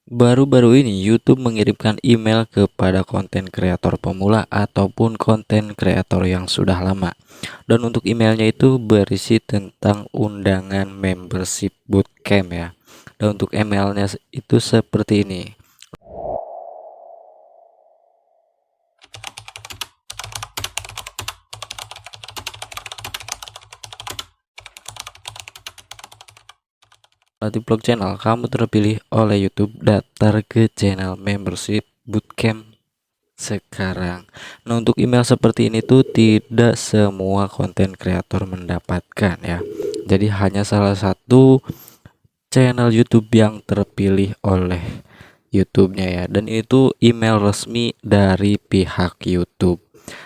Baru-baru ini YouTube mengirimkan email kepada konten kreator pemula ataupun konten kreator yang sudah lama. Dan untuk emailnya itu berisi tentang undangan membership bootcamp ya. Dan untuk emailnya itu seperti ini. Latih Vlog Channel, kamu terpilih oleh YouTube, daftar ke channel membership bootcamp sekarang. Nah, untuk email seperti ini tuh tidak semua konten kreator mendapatkan ya. Jadi hanya salah satu channel YouTube yang terpilih oleh YouTube-nya ya, dan itu email resmi dari pihak YouTube.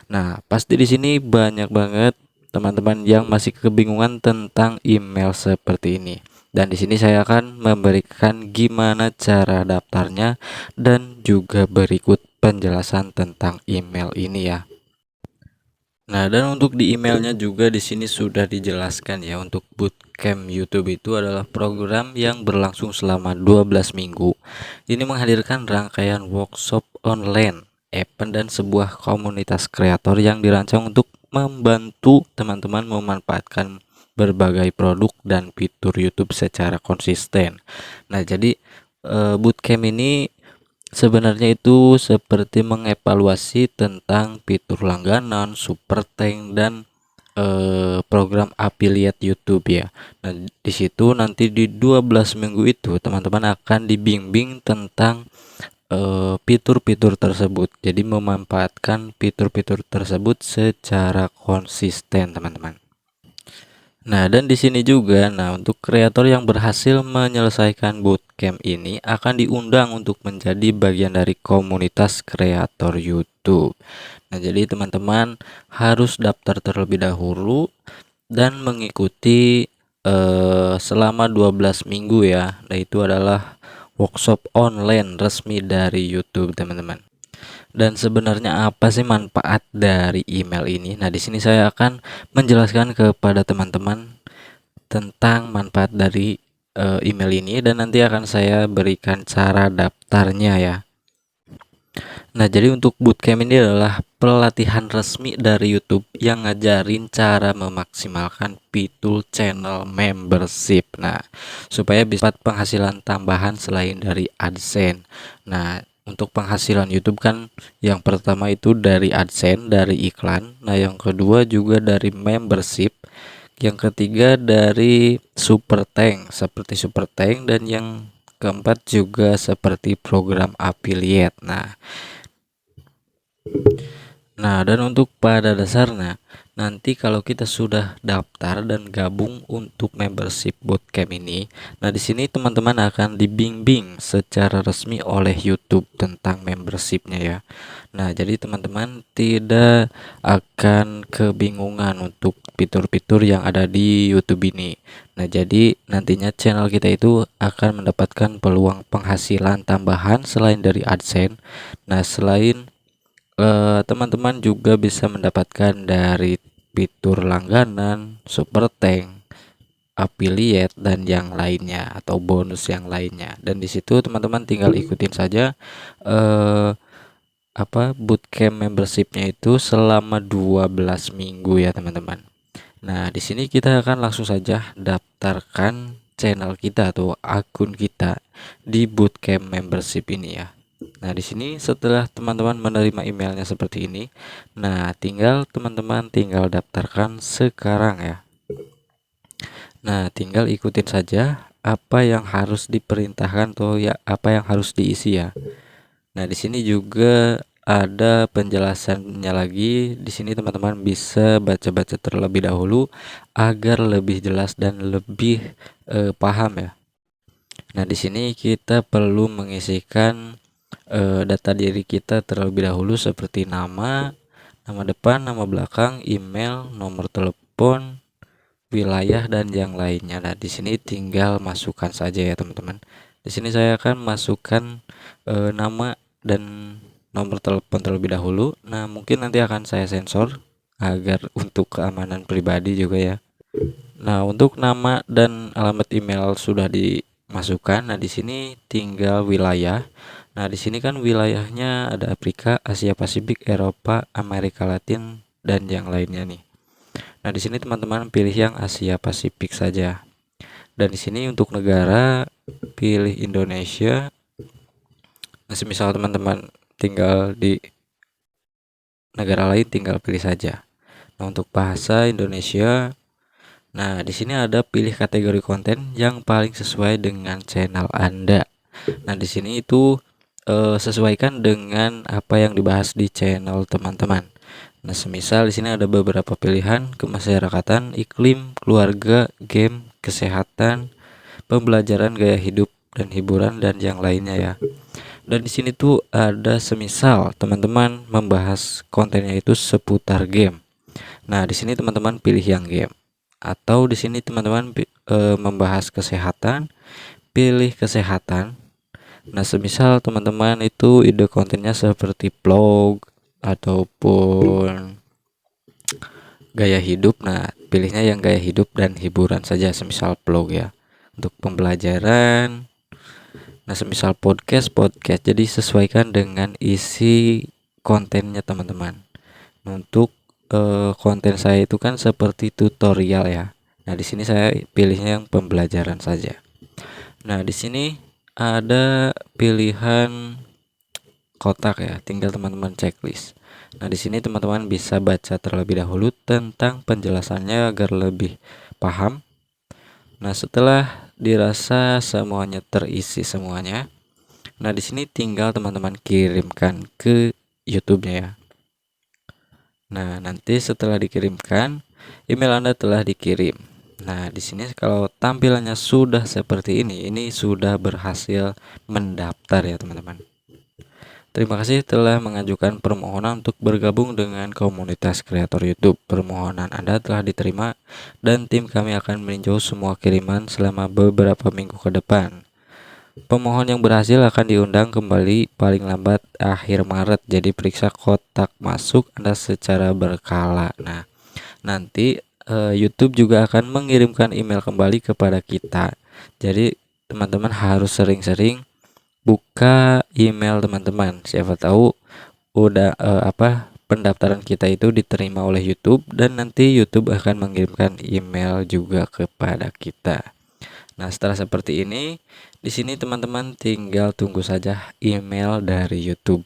Nah, pasti di sini banyak banget teman-teman yang masih kebingungan tentang email seperti ini. Dan di sini saya akan memberikan gimana cara daftarnya dan juga berikut penjelasan tentang email ini ya. Nah, dan untuk di emailnya juga di sini sudah dijelaskan ya, untuk bootcamp YouTube itu adalah program yang berlangsung selama 12 minggu. Ini menghadirkan rangkaian workshop online, event dan sebuah komunitas kreator yang dirancang untuk membantu teman-teman memanfaatkan berbagai produk dan fitur YouTube secara konsisten. Nah, jadi bootcamp ini sebenarnya itu seperti mengevaluasi tentang fitur langganan, super thank dan program affiliate YouTube ya. Nah, di situ nanti di 12 minggu itu teman-teman akan dibimbing tentang fitur-fitur tersebut. Jadi memanfaatkan fitur-fitur tersebut secara konsisten, teman-teman. Nah, dan di sini juga, nah untuk kreator yang berhasil menyelesaikan bootcamp ini akan diundang untuk menjadi bagian dari komunitas kreator YouTube. Nah, jadi teman-teman harus daftar terlebih dahulu dan mengikuti selama 12 minggu ya. Nah, itu adalah workshop online resmi dari YouTube, teman-teman. Dan sebenarnya apa sih manfaat dari email ini? Nah, di sini saya akan menjelaskan kepada teman-teman tentang manfaat dari email ini, dan nanti akan saya berikan cara daftarnya ya. Nah, jadi untuk bootcamp ini adalah pelatihan resmi dari YouTube yang ngajarin cara memaksimalkan fitur channel membership. Nah, supaya bisa dapat penghasilan tambahan selain dari AdSense. Nah, untuk penghasilan YouTube kan yang pertama itu dari AdSense, dari iklan. Nah, yang kedua juga dari membership. Yang ketiga dari super thank, seperti super thank, dan yang keempat juga seperti program affiliate. Nah, dan untuk pada dasarnya nanti kalau kita sudah daftar dan gabung untuk membership bootcamp ini, nah di sini teman-teman akan dibimbing secara resmi oleh YouTube tentang membershipnya ya. Nah, jadi teman-teman tidak akan kebingungan untuk fitur-fitur yang ada di YouTube ini. Nah, jadi nantinya channel kita itu akan mendapatkan peluang penghasilan tambahan selain dari AdSense. Nah, selain teman-teman juga bisa mendapatkan dari fitur langganan, super thank, affiliate dan yang lainnya atau bonus yang lainnya. Dan di situ teman-teman tinggal ikutin saja eh bootcamp membershipnya itu selama 12 minggu ya, teman-teman. Nah, di sini kita akan langsung saja daftarkan channel kita atau akun kita di bootcamp membership ini ya. Nah, di sini setelah teman-teman menerima emailnya seperti ini, nah tinggal teman-teman tinggal daftarkan sekarang ya. Nah, tinggal ikutin saja apa yang harus diperintahkan atau ya apa yang harus diisi ya. Nah, di sini juga ada penjelasannya lagi. Di sini teman-teman bisa baca-baca terlebih dahulu agar lebih jelas dan lebih paham ya. Nah, di sini kita perlu mengisikan data diri kita terlebih dahulu seperti nama, nama depan, nama belakang, email, nomor telepon, wilayah dan yang lainnya. Nah, di sini tinggal masukkan saja ya, teman-teman. Di sini saya akan masukkan nama dan nomor telepon terlebih dahulu. Nah, mungkin nanti akan saya sensor agar untuk keamanan pribadi juga ya. Nah, untuk nama dan alamat email sudah masukkan. Nah, di sini tinggal wilayah. Nah, di sini kan wilayahnya ada Afrika, Asia Pasifik, Eropa, Amerika Latin, dan yang lainnya nih. Nah, di sini teman-teman pilih yang Asia Pasifik saja. Dan di sini untuk negara pilih Indonesia. Nah, semisal teman-teman tinggal di negara lain tinggal pilih saja. Nah, untuk bahasa Indonesia, nah di sini ada pilih kategori konten yang paling sesuai dengan channel Anda. Nah, di sini itu sesuaikan dengan apa yang dibahas di channel teman-teman. Nah, semisal di sini ada beberapa pilihan: kemasyarakatan, iklim, keluarga, game, kesehatan, pembelajaran, gaya hidup dan hiburan, dan yang lainnya ya. Dan di sini tuh ada semisal teman-teman membahas kontennya itu seputar game. Nah, di sini teman-teman pilih yang game. Atau di sini teman-teman membahas kesehatan, pilih kesehatan. Nah, semisal teman-teman itu ide kontennya seperti vlog ataupun gaya hidup, nah pilihnya yang gaya hidup dan hiburan saja, semisal vlog ya. Untuk pembelajaran, nah semisal podcast. Jadi sesuaikan dengan isi kontennya teman-teman. Nah, untuk konten saya itu kan seperti tutorial ya. Nah, di sini saya pilihnya yang pembelajaran saja. Nah, di sini ada pilihan kotak ya, tinggal teman-teman checklist. Nah, di sini teman-teman bisa baca terlebih dahulu tentang penjelasannya agar lebih paham. Nah, setelah dirasa semuanya terisi semuanya, nah di sini tinggal teman-teman kirimkan ke YouTube-nya ya. Nah, nanti setelah dikirimkan, email Anda telah dikirim. Nah, di sini kalau tampilannya sudah seperti ini sudah berhasil mendaftar ya, teman-teman. Terima kasih telah mengajukan permohonan untuk bergabung dengan komunitas kreator YouTube. Permohonan Anda telah diterima dan tim kami akan meninjau semua kiriman selama beberapa minggu ke depan. Pemohon yang berhasil akan diundang kembali paling lambat akhir Maret. Jadi periksa kotak masuk Anda secara berkala. Nah, nanti YouTube juga akan mengirimkan email kembali kepada kita. Jadi teman-teman harus sering-sering buka email teman-teman. Siapa tahu udah pendaftaran kita itu diterima oleh YouTube dan nanti YouTube akan mengirimkan email juga kepada kita. Nah, setelah seperti ini, di sini teman-teman tinggal tunggu saja email dari YouTube.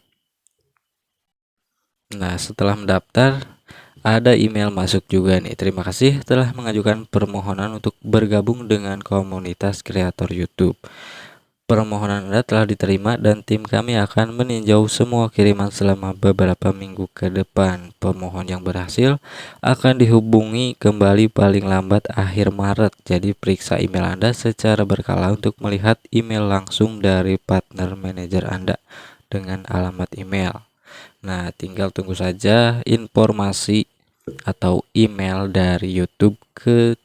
Nah, setelah mendaftar, ada email masuk juga nih. Terima kasih telah mengajukan permohonan untuk bergabung dengan komunitas kreator YouTube. Permohonan Anda telah diterima dan tim kami akan meninjau semua kiriman selama beberapa minggu ke depan. Pemohon yang berhasil akan dihubungi kembali paling lambat akhir Maret. Jadi periksa email Anda secara berkala untuk melihat email langsung dari partner manajer Anda dengan alamat email. Nah, tinggal tunggu saja informasi atau email dari YouTube ke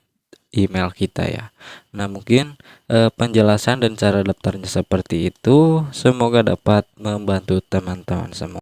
email kita ya. Nah, mungkin penjelasan dan cara daftarnya seperti itu. Semoga dapat membantu teman-teman semua.